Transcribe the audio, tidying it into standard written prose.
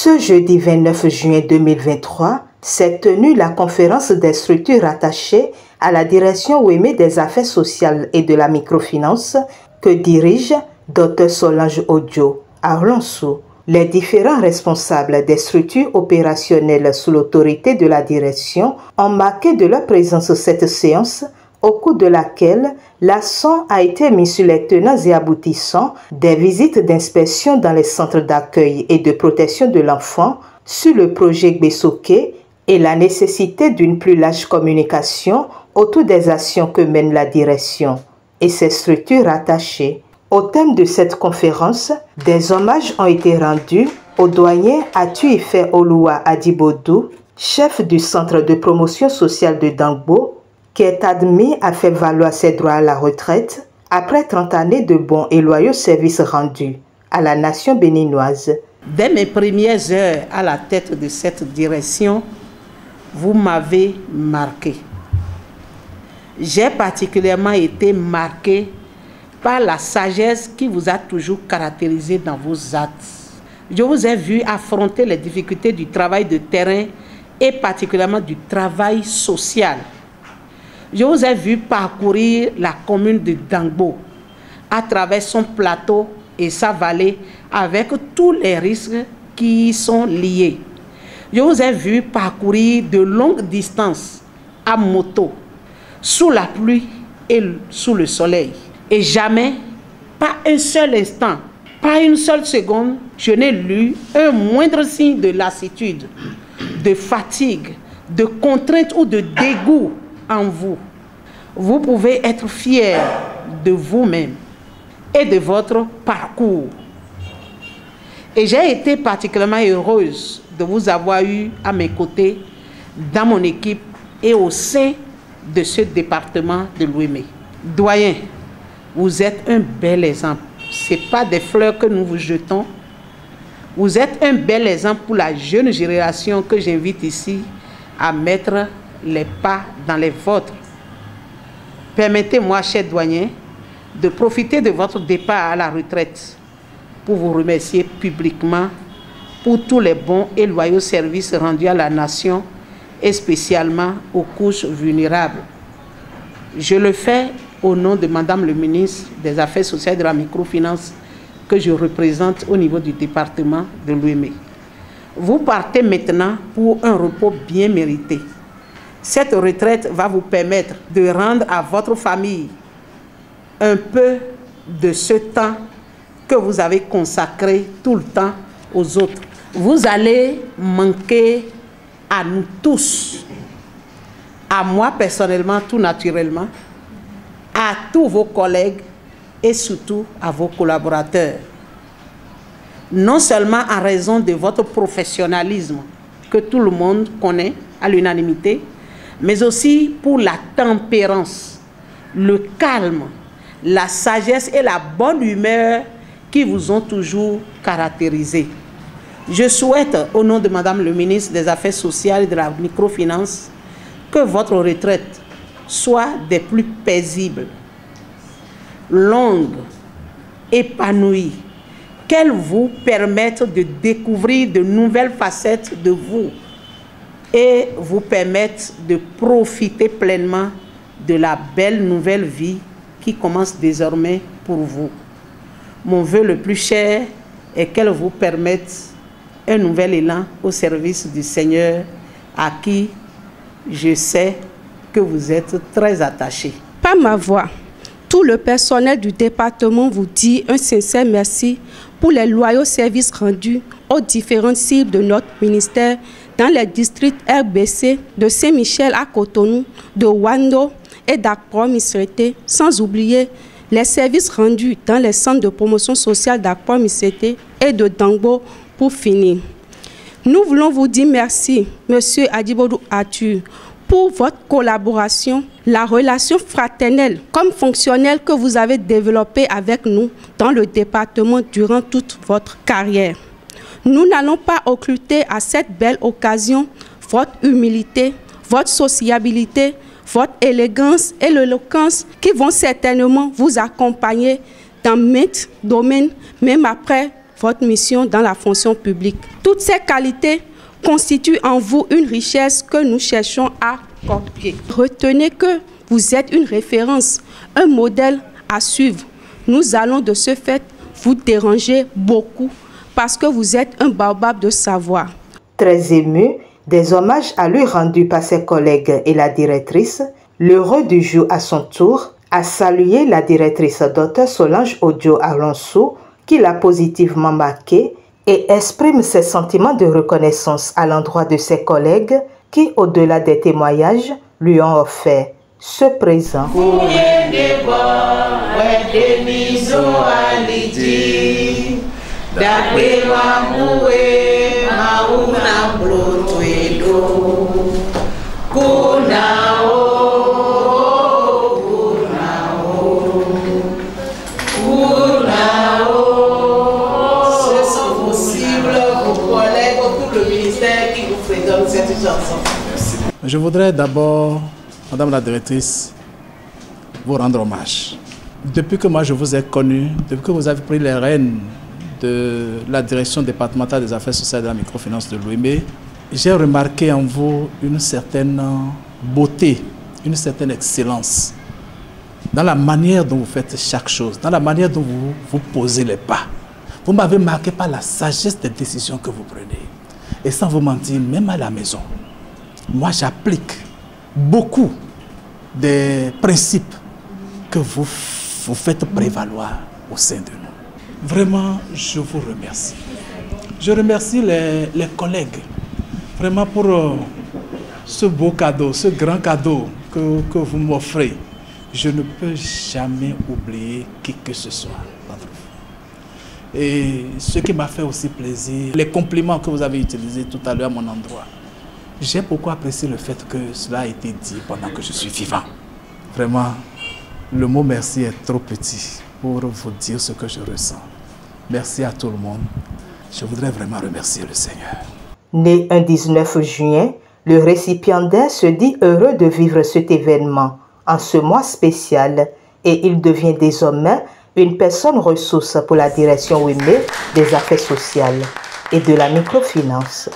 Ce jeudi 29 juin 2023 s'est tenue la conférence des structures attachées à la direction OEME des affaires sociales et de la microfinance que dirige Dr Solange Odio Arlonsou. Les différents responsables des structures opérationnelles sous l'autorité de la direction ont marqué de leur présence cette séance au cours de laquelle l'accent a été mis sur les tenants et aboutissants des visites d'inspection dans les centres d'accueil et de protection de l'enfant, sur le projet Gbesoké et la nécessité d'une plus large communication autour des actions que mène la direction et ses structures attachées. Au thème de cette conférence, des hommages ont été rendus au doyen Atuife Oluwa Adibodou, chef du centre de promotion sociale de Dangbo, qui est admis à faire valoir ses droits à la retraite après 30 années de bons et loyaux services rendus à la nation béninoise. Dès mes premières heures à la tête de cette direction, vous m'avez marqué. J'ai particulièrement été marqué par la sagesse qui vous a toujours caractérisé dans vos actes. Je vous ai vu affronter les difficultés du travail de terrain et particulièrement du travail social. Je vous ai vu parcourir la commune de Dangbo à travers son plateau et sa vallée avec tous les risques qui y sont liés. Je vous ai vu parcourir de longues distances à moto, sous la pluie et sous le soleil. Et jamais, pas un seul instant, pas une seule seconde, je n'ai lu un moindre signe de lassitude, de fatigue, de contrainte ou de dégoût en vous. Vous pouvez être fiers de vous-même et de votre parcours. Et j'ai été particulièrement heureuse de vous avoir eu à mes côtés, dans mon équipe et au sein de ce département de l'OEME. Doyen, vous êtes un bel exemple. Ce n'est pas des fleurs que nous vous jetons. Vous êtes un bel exemple pour la jeune génération que j'invite ici à mettre les pas dans les vôtres. Permettez-moi, cher doyen, de profiter de votre départ à la retraite pour vous remercier publiquement pour tous les bons et loyaux services rendus à la nation et spécialement aux couches vulnérables. Je le fais au nom de Madame le ministre des Affaires sociales et de la microfinance que je représente au niveau du département de l'OEME. Vous partez maintenant pour un repos bien mérité. Cette retraite va vous permettre de rendre à votre famille un peu de ce temps que vous avez consacré tout le temps aux autres. Vous allez manquer à nous tous, à moi personnellement, tout naturellement, à tous vos collègues et surtout à vos collaborateurs. Non seulement en raison de votre professionnalisme que tout le monde connaît à l'unanimité, mais aussi pour la tempérance, le calme, la sagesse et la bonne humeur qui vous ont toujours caractérisé. Je souhaite, au nom de Madame le ministre des Affaires sociales et de la microfinance, que votre retraite soit des plus paisibles, longues, épanouies, qu'elle vous permette de découvrir de nouvelles facettes de vous et vous permette de profiter pleinement de la belle nouvelle vie qui commence désormais pour vous. Mon vœu le plus cher est qu'elle vous permette un nouvel élan au service du Seigneur à qui je sais que vous êtes très attachés. Par ma voix, tout le personnel du département vous dit un sincère merci pour les loyaux services rendus aux différentes cibles de notre ministère dans les districts RBC de Saint-Michel à Cotonou, de Wando et d'Akpor Missété, sans oublier les services rendus dans les centres de promotion sociale d'Akpor Missété et de Dangbo pour finir. Nous voulons vous dire merci, Monsieur Adibodou Atu, pour votre collaboration, la relation fraternelle comme fonctionnelle que vous avez développée avec nous dans le département durant toute votre carrière. Nous n'allons pas occulter à cette belle occasion votre humilité, votre sociabilité, votre élégance et l'éloquence qui vont certainement vous accompagner dans maints domaines, même après votre mission dans la fonction publique. Toutes ces qualités constituent en vous une richesse que nous cherchons à copier. Retenez que vous êtes une référence, un modèle à suivre. Nous allons de ce fait vous déranger beaucoup parce que vous êtes un baobab de savoir. Très ému des hommages à lui rendus par ses collègues et la directrice, l'heureux du jour à son tour a salué la directrice Dr Solange Odio Alonso qui l'a positivement marqué et exprime ses sentiments de reconnaissance à l'endroit de ses collègues qui, au-delà des témoignages, lui ont offert ce présent. Je voudrais d'abord, Madame la directrice, vous rendre hommage. Depuis que moi je vous ai connu, depuis que vous avez pris les rênes de la direction départementale des affaires sociales et de la microfinance de l'OIME, j'ai remarqué en vous une certaine beauté, une certaine excellence dans la manière dont vous faites chaque chose, dans la manière dont vous posez les pas. Vous m'avez marqué par la sagesse des décisions que vous prenez. Et sans vous mentir, même à la maison, moi j'applique beaucoup des principes que vous faites prévaloir au sein de nous. Vraiment, je vous remercie. Je remercie les collègues, vraiment pour ce beau cadeau, ce grand cadeau que vous m'offrez. Je ne peux jamais oublier qui que ce soit d'entre vous. Et ce qui m'a fait aussi plaisir, les compliments que vous avez utilisés tout à l'heure à mon endroit. J'ai beaucoup apprécié le fait que cela a été dit pendant que je suis vivant. Vraiment, le mot merci est trop petit pour vous dire ce que je ressens. Merci à tout le monde. Je voudrais vraiment remercier le Seigneur. Né un 19 juin, le récipiendaire se dit heureux de vivre cet événement en ce mois spécial et il devient désormais une personne ressource pour la direction OIME des affaires sociales et de la microfinance.